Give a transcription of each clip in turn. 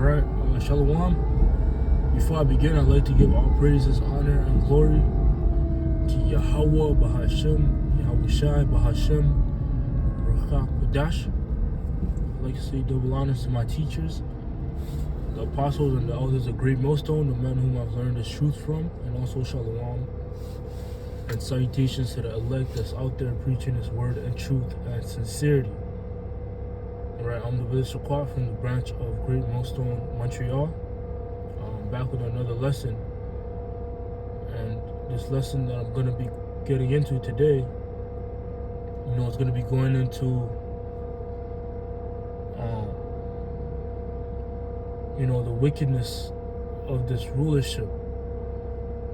Alright, Shalom. Before I begin, I'd like to give all praises, honor, and glory to Yahweh, Bahashem, Yahushai, Bahashem, Ruach Kodash. I'd like to say double honors to my teachers, the apostles and the elders of Great Millstone, the men whom I've learned this truth from, and also Shalom. And salutations to the elect that's out there preaching His word and truth and sincerity. Alright, I'm the Bishop Quat from the branch of Great Millstone, Montreal. Back with another lesson. And this lesson that I'm going to be getting into today, is going to be going into, the wickedness of this rulership.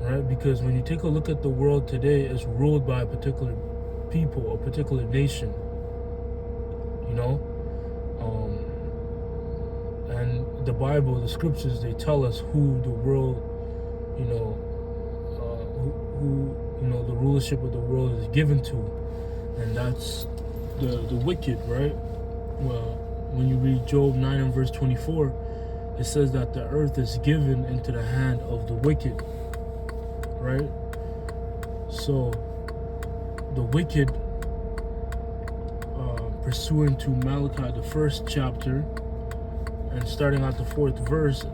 Right? Because when you take a look at the world today, it's ruled by a particular people, a particular nation. And the Bible, the scriptures, they tell us who the world, who the rulership of the world is given to, and that's the wicked, right? Well, when you read Job 9 and verse 24, it says that the earth is given into the hand of the wicked, right? So the wicked, pursuant to Malachi, the 1st chapter, and starting at the 4th verse,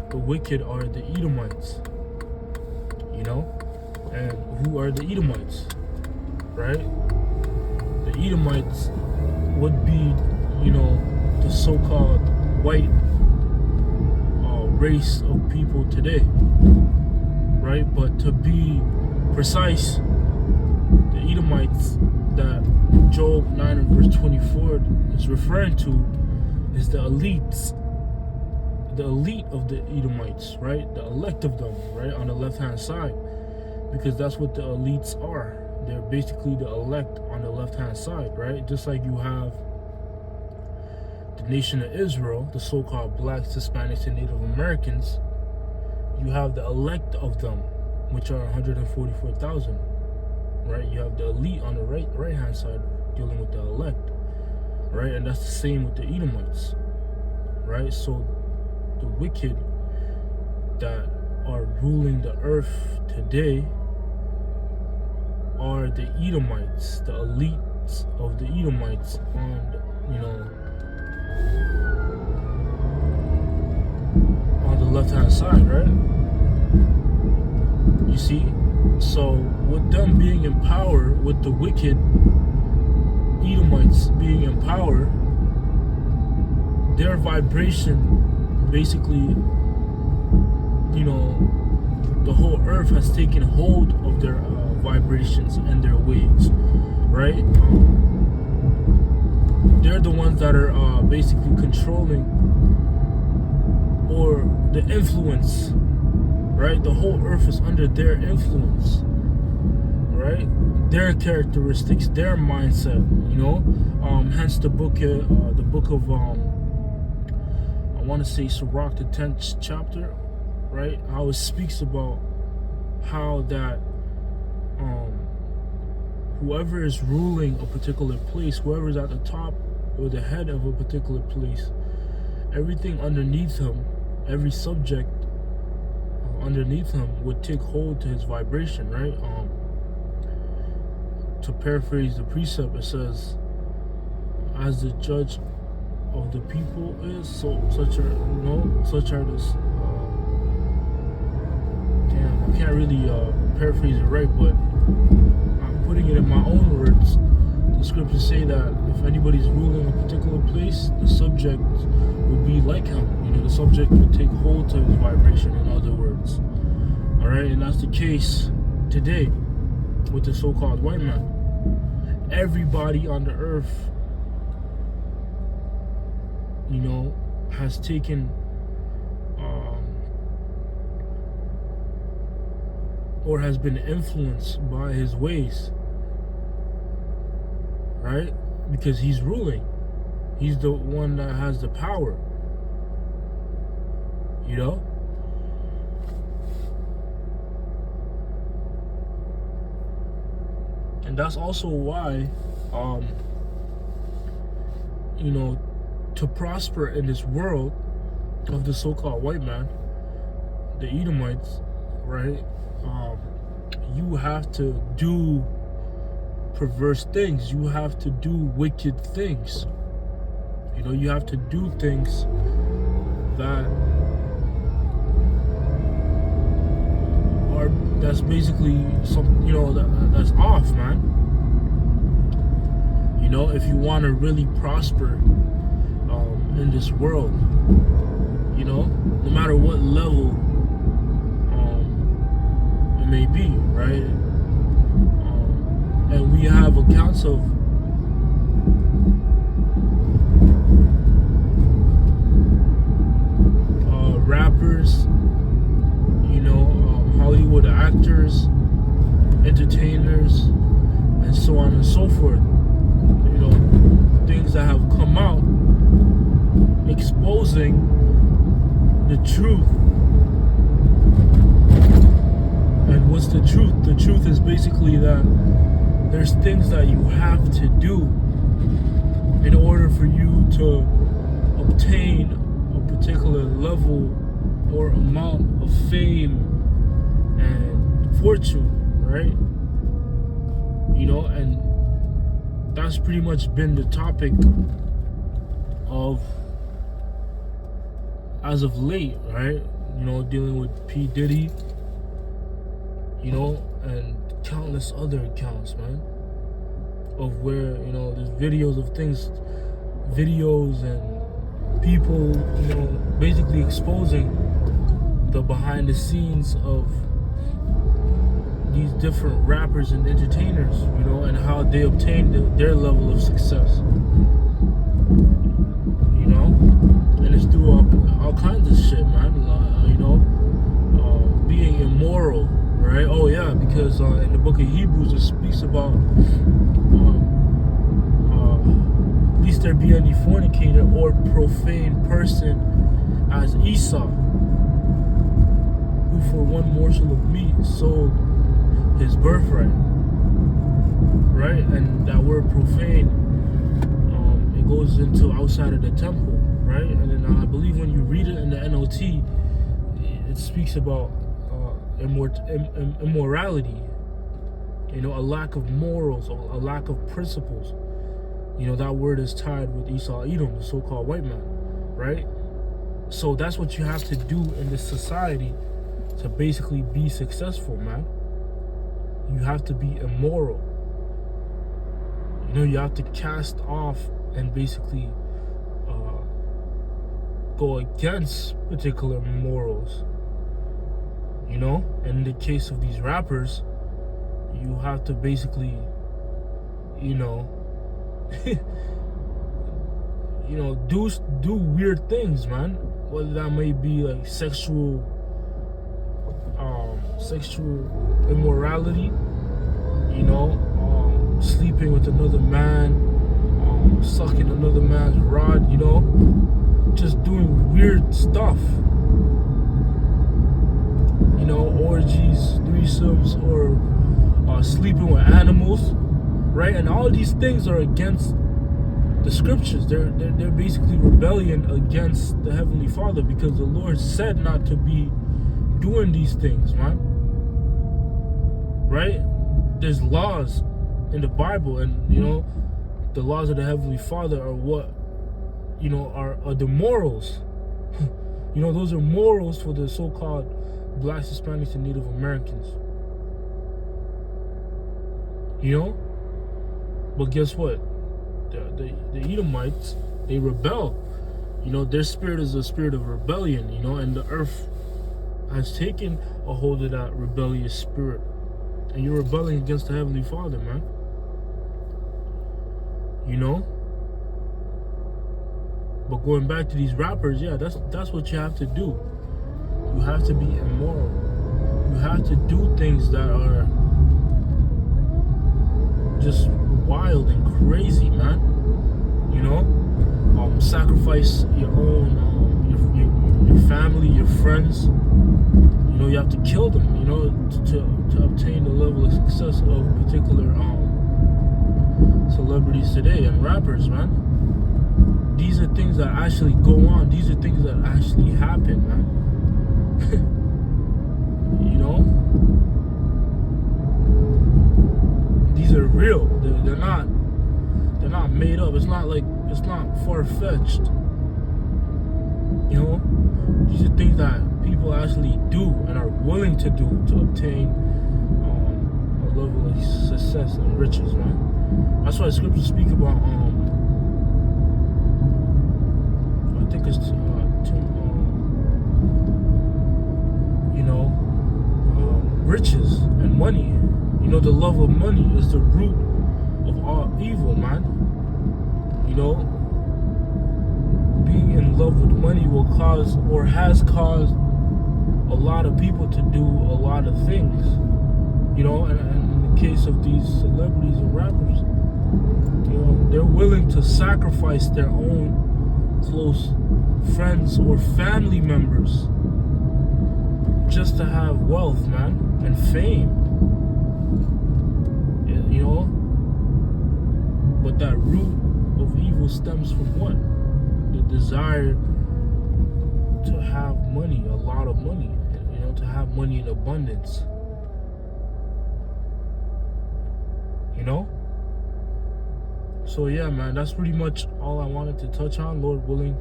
the wicked are the Edomites, and who are the Edomites, right? The Edomites would be, the so-called white race of people today, right? But to be precise, the Edomites that Job 9 and verse 24 is referring to is the elites, the elite of the Edomites, right? The elect of them, right? On the left-hand side, because that's what the elites are. They're basically the elect on the left-hand side, right? Just like you have the nation of Israel, the so-called blacks, Hispanics, and Native Americans. You have the elect of them, which are 144,000, right? You have the elite on the right-hand side dealing with the elect, right? And that's the same with the Edomites, right? So the wicked that are ruling the earth today are the Edomites, the elites of the Edomites on the left-hand side, right? You see? So with them being in power, with the wicked Edomites being in power, their vibration, basically, the whole earth has taken hold of their vibrations and their waves, right? They're the ones that are basically controlling, or the influence, right? The whole earth is under their influence, right? Their characteristics, their mindset, hence the book of I want to say Sirach, the 10th chapter, right? How it speaks about how that whoever is ruling a particular place, whoever is at the top or the head of a particular place, everything underneath him, every subject underneath him would take hold to his vibration, right? To paraphrase the precept, it says, as the judge of the people is, such are this. I can't really paraphrase it right, but I'm putting it in my own words. The scriptures say that if anybody's ruling a particular place, the subject would be like him. The subject would take hold to his vibration, in other words. All right, and that's the case today with the so-called white man. Everybody on the earth, has taken or has been influenced by his ways, right? Because he's ruling. He's the one that has the power, And that's also why, to prosper in this world, of the so-called white man, the Edomites, right? You have to do perverse things. You have to do wicked things. You have to do things that's basically that's off, man. If you want to really prosper in this world, no matter what level it may be, right? And we have accounts of rappers, Hollywood actors, entertainers, and so on and so forth. Things that have come out exposing the truth. And what's the truth? The truth is basically that there's things that you have to do in order for you to obtain a particular level or amount of fame and fortune, right? And that's pretty much been the topic of as of late, right? Dealing with P. Diddy, and countless other accounts, man, of where, there's videos of things, videos and people, basically exposing the behind the scenes of these different rappers and entertainers, and how they obtained their level of success, and it's through all kinds of shit, man, being immoral, right? Oh yeah, because in the book of Hebrews it speaks about least there be any fornicator or profane person as Esau, who for one morsel of meat sold his birthright, right? And that word profane, it goes into outside of the temple, right? And then I believe when you read it in the NLT, it speaks about immorality, a lack of morals, a lack of principles. That word is tied with Esau Edom, the so-called white man, right? So that's what you have to do in this society to basically be successful, man. You have to be immoral. You have to cast off and basically go against particular morals. In the case of these rappers, you have to basically, do weird things, man. Whether that may be like sexual immorality, sleeping with another man, sucking another man's rod, just doing weird stuff, orgies, threesomes, or sleeping with animals, right? And all these things are against the scriptures. They're basically rebellion against the Heavenly Father, because the Lord said not to be doing these things, man. Right? There's laws in the Bible, and the laws of the Heavenly Father are what are the morals. Those are morals for the so-called Blacks, Hispanics, and Native Americans. But guess what? The Edomites, they rebel. Their spirit is a spirit of rebellion, and the earth has taken a hold of that rebellious spirit. And you're rebelling against the Heavenly Father, man. But going back to these rappers, yeah, that's what you have to do. You have to be immoral. You have to do things that are just wild and crazy, man. Sacrifice your own, your family, your friends. You have to kill them, to obtain the level of success of particular celebrities today and rappers, man. these are things that actually go on. These are things that actually happen, man. You know? These are real. They're not made up. It's not far-fetched. You know? These are things that people actually do and are willing to do to obtain a level of success and riches, man. That's why scriptures speak about I think it's riches and money. You know, the love of money is the root of all evil, man. You know, being in love with money will cause, or has caused, a lot of people to do a lot of things. You know, and in the case of these celebrities and rappers, you know, they're willing to sacrifice their own close friends or family members just to have wealth, man, and fame. You know, but that root of evil stems from what? The desire to have money, a lot of money, you know, to have money in abundance. You know? So yeah, man, that's pretty much all I wanted to touch on. Lord willing,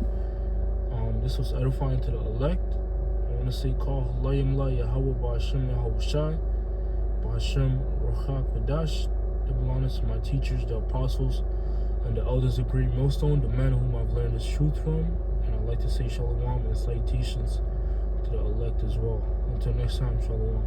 this was edifying to the elect. I want to say, call Halayim La Yahweh Ba'Hashem Yahushai Ba'Hashem Ruchak Vadash. Double honors to my teachers, the apostles, and the elders of Great Millstone, the men whom I've learned this truth from. And I'd like to say shalom and salutations to the elect as well. Until next time, shalom.